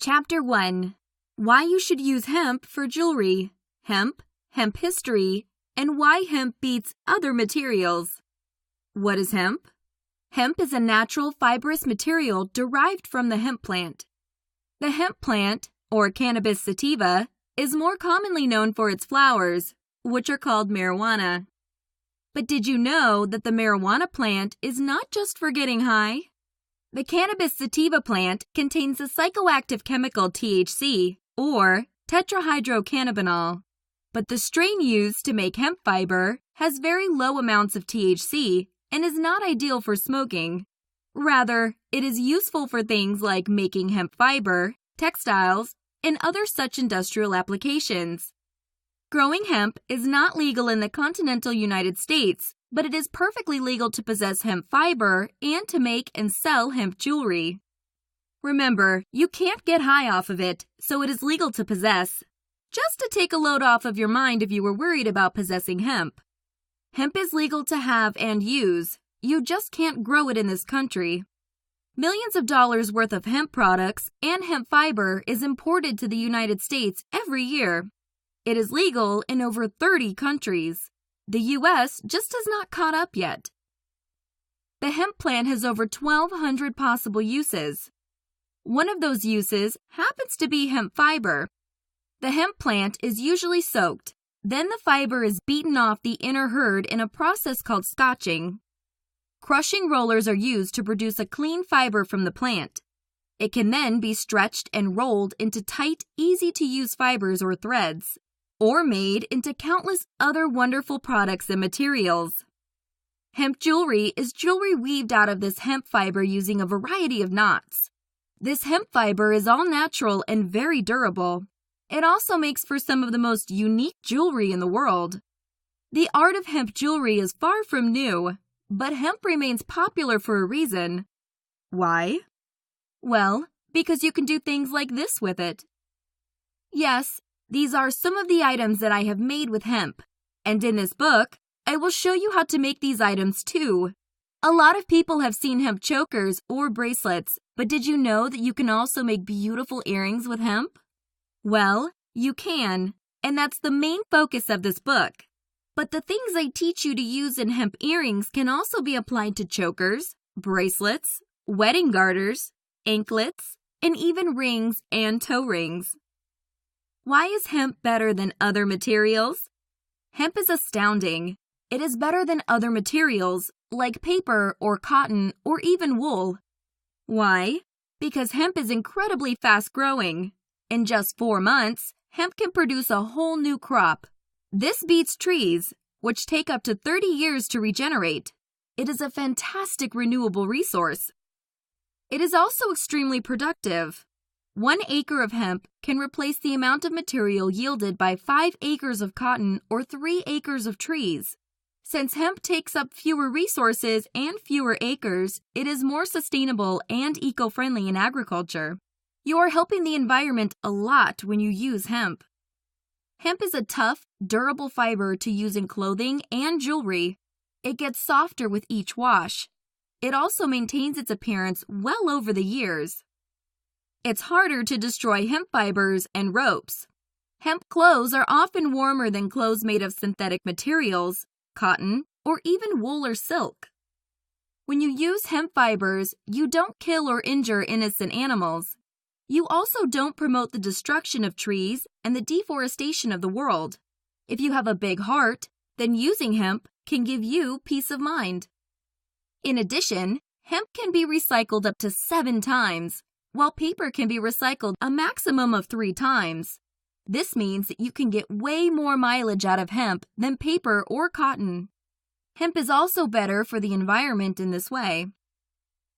Chapter 1. Why you should use hemp for jewelry, hemp history, and why hemp beats other materials. What is hemp? Hemp is a natural fibrous material derived from the hemp plant. The hemp plant, or cannabis sativa, is more commonly known for its flowers, which are called marijuana. But did you know that the marijuana plant is not just for getting high? The cannabis sativa plant contains the psychoactive chemical THC, or tetrahydrocannabinol. But the strain used to make hemp fiber has very low amounts of THC and is not ideal for smoking. Rather, it is useful for things like making hemp fiber, textiles, and other such industrial applications. Growing hemp is not legal in the continental United States, but it is perfectly legal to possess hemp fiber and to make and sell hemp jewelry. Remember, you can't get high off of it, so it is legal to possess. Just to take a load off of your mind if you were worried about possessing hemp. Hemp is legal to have and use. You just can't grow it in this country. Millions of dollars worth of hemp products and hemp fiber is imported to the United States every year. It is legal in over 30 countries. The U.S. just has not caught up yet. The hemp plant has over 1,200 possible uses. One of those uses happens to be hemp fiber. The hemp plant is usually soaked. Then the fiber is beaten off the inner hurd in a process called scotching. Crushing rollers are used to produce a clean fiber from the plant. It can then be stretched and rolled into tight, easy-to-use fibers or threads, or made into countless other wonderful products and materials. Hemp jewelry is jewelry weaved out of this hemp fiber using a variety of knots. This hemp fiber is all natural and very durable. It also makes for some of the most unique jewelry in the world. The art of hemp jewelry is far from new, but hemp remains popular for a reason. Why? Well, because you can do things like this with it. Yes, these are some of the items that I have made with hemp, and in this book, I will show you how to make these items too. A lot of people have seen hemp chokers or bracelets, but did you know that you can also make beautiful earrings with hemp? Well, you can, and that's the main focus of this book. But the things I teach you to use in hemp earrings can also be applied to chokers, bracelets, wedding garters, anklets, and even rings and toe rings. Why is hemp better than other materials? Hemp is astounding. It is better than other materials, like paper or cotton or even wool. Why? Because hemp is incredibly fast-growing. In just 4 months, hemp can produce a whole new crop. This beats trees, which take up to 30 years to regenerate. It is a fantastic renewable resource. It is also extremely productive. 1 acre of hemp can replace the amount of material yielded by 5 acres of cotton or 3 acres of trees. Since hemp takes up fewer resources and fewer acres, it is more sustainable and eco-friendly in agriculture. You are helping the environment a lot when you use hemp. Hemp is a tough, durable fiber to use in clothing and jewelry. It gets softer with each wash. It also maintains its appearance well over the years. It's harder to destroy hemp fibers and ropes. Hemp clothes are often warmer than clothes made of synthetic materials, cotton, or even wool or silk. When you use hemp fibers, you don't kill or injure innocent animals. You also don't promote the destruction of trees and the deforestation of the world. If you have a big heart, then using hemp can give you peace of mind. In addition, hemp can be recycled up to 7 times, while paper can be recycled a maximum of 3 times. This means that you can get way more mileage out of hemp than paper or cotton. Hemp is also better for the environment in this way.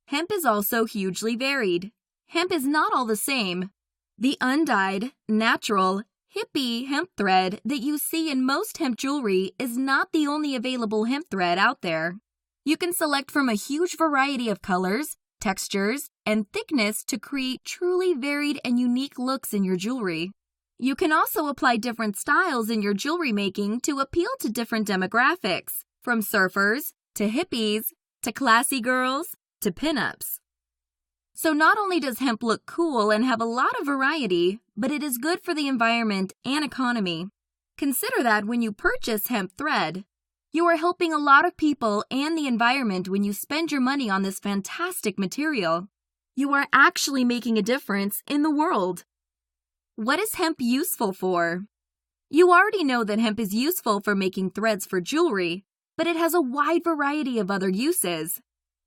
Hemp is also hugely varied. Hemp is not all the same. The undyed, natural, hippie hemp thread that you see in most hemp jewelry is not the only available hemp thread out there. You can select from a huge variety of colors, textures, and thickness to create truly varied and unique looks in your jewelry. You can also apply different styles in your jewelry making to appeal to different demographics, from surfers to hippies to classy girls to pinups. So not only does hemp look cool and have a lot of variety, but it is good for the environment and economy. Consider that when you purchase hemp thread, you are helping a lot of people and the environment when you spend your money on this fantastic material. You are actually making a difference in the world. What is hemp useful for? You already know that hemp is useful for making threads for jewelry, but it has a wide variety of other uses.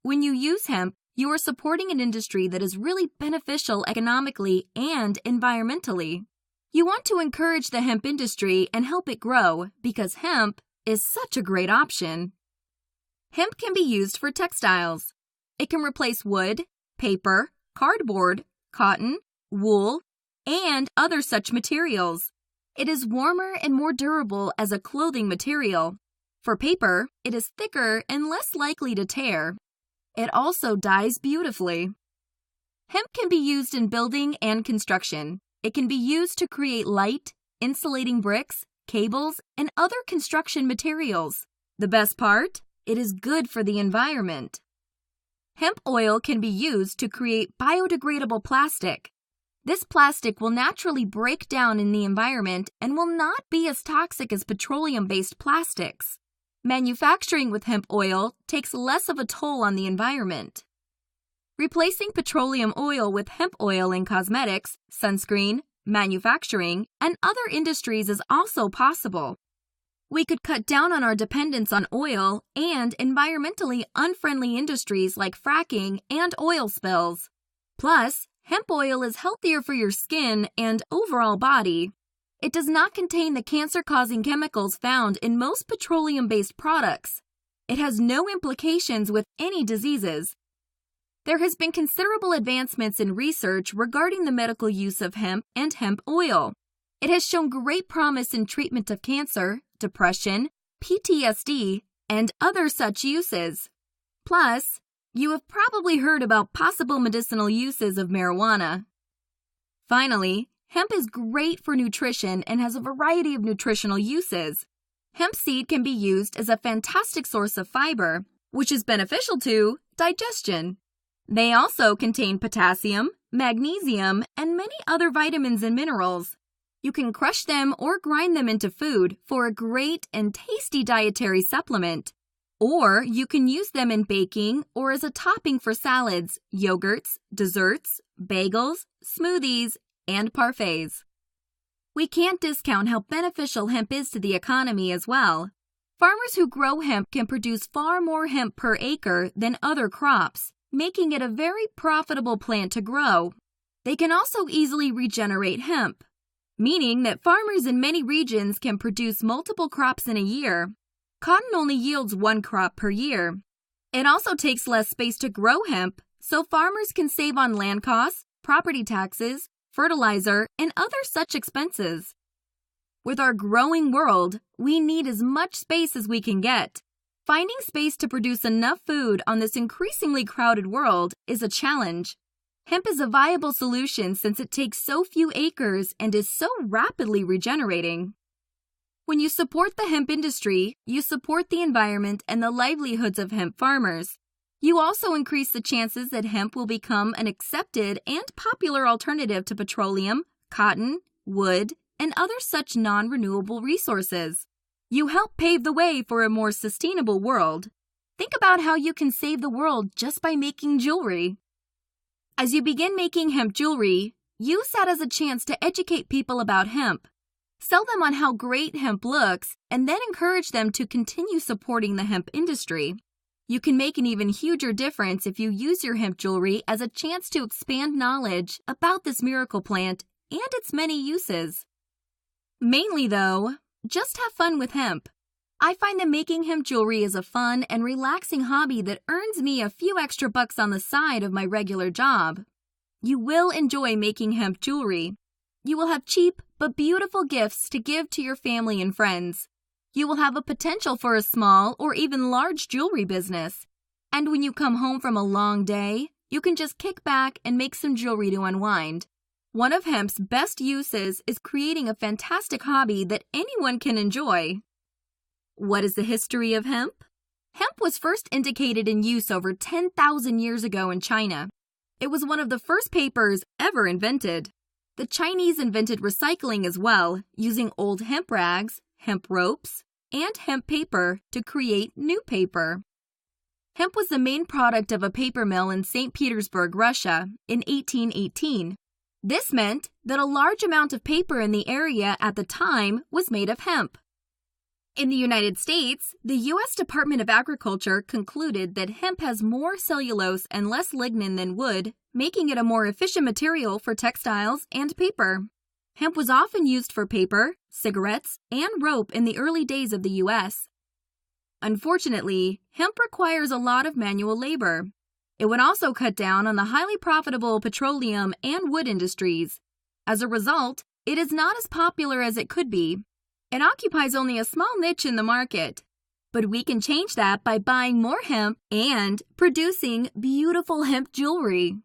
When you use hemp, you are supporting an industry that is really beneficial economically and environmentally. You want to encourage the hemp industry and help it grow because hemp is such a great option. Hemp can be used for textiles. It can replace wood, paper, cardboard, cotton, wool, and other such materials. It is warmer and more durable as a clothing material. For paper, it is thicker and less likely to tear. It also dyes beautifully. Hemp can be used in building and construction. It can be used to create light, insulating bricks, cables, and other construction materials. The best part? It is good for the environment. Hemp oil can be used to create biodegradable plastic. This plastic will naturally break down in the environment and will not be as toxic as petroleum-based plastics. Manufacturing with hemp oil takes less of a toll on the environment. Replacing petroleum oil with hemp oil in cosmetics, sunscreen, manufacturing, and other industries is also possible. We could cut down on our dependence on oil and environmentally unfriendly industries like fracking and oil spills. Plus, hemp oil is healthier for your skin and overall body. It does not contain the cancer-causing chemicals found in most petroleum-based products. It has no implications with any diseases. There has been considerable advancements in research regarding the medical use of hemp and hemp oil. It has shown great promise in treatment of cancer, depression, PTSD, and other such uses. Plus, you have probably heard about possible medicinal uses of marijuana. Finally, hemp is great for nutrition and has a variety of nutritional uses. Hemp seed can be used as a fantastic source of fiber, which is beneficial to digestion. They also contain potassium, magnesium, and many other vitamins and minerals. You can crush them or grind them into food for a great and tasty dietary supplement. Or you can use them in baking or as a topping for salads, yogurts, desserts, bagels, smoothies, and parfaits. We can't discount how beneficial hemp is to the economy as well. Farmers who grow hemp can produce far more hemp per acre than other crops, making it a very profitable plant to grow. They can also easily regenerate hemp, meaning that farmers in many regions can produce multiple crops in a year. Cotton only yields one crop per year. It also takes less space to grow hemp, so farmers can save on land costs, property taxes, fertilizer, and other such expenses. With our growing world, we need as much space as we can get. Finding space to produce enough food on this increasingly crowded world is a challenge. Hemp is a viable solution since it takes so few acres and is so rapidly regenerating. When you support the hemp industry, you support the environment and the livelihoods of hemp farmers. You also increase the chances that hemp will become an accepted and popular alternative to petroleum, cotton, wood, and other such non-renewable resources. You help pave the way for a more sustainable world. Think about how you can save the world just by making jewelry. As you begin making hemp jewelry, use that as a chance to educate people about hemp. Sell them on how great hemp looks, and then encourage them to continue supporting the hemp industry. You can make an even huger difference if you use your hemp jewelry as a chance to expand knowledge about this miracle plant and its many uses. Mainly, though, just have fun with hemp. I find that making hemp jewelry is a fun and relaxing hobby that earns me a few extra bucks on the side of my regular job. You will enjoy making hemp jewelry. You will have cheap but beautiful gifts to give to your family and friends. You will have a potential for a small or even large jewelry business. And when you come home from a long day, you can just kick back and make some jewelry to unwind. One of hemp's best uses is creating a fantastic hobby that anyone can enjoy. What is the history of hemp? Hemp was first indicated in use over 10,000 years ago in China. It was one of the first papers ever invented. The Chinese invented recycling as well, using old hemp rags, hemp ropes, and hemp paper to create new paper. Hemp was the main product of a paper mill in St. Petersburg, Russia, in 1818. This meant that a large amount of paper in the area at the time was made of hemp. In the United States, the U.S. Department of Agriculture concluded that hemp has more cellulose and less lignin than wood, making it a more efficient material for textiles and paper. Hemp was often used for paper, cigarettes, and rope in the early days of the U.S. Unfortunately, hemp requires a lot of manual labor. It would also cut down on the highly profitable petroleum and wood industries. As a result, it is not as popular as it could be. It occupies only a small niche in the market. But we can change that by buying more hemp and producing beautiful hemp jewelry.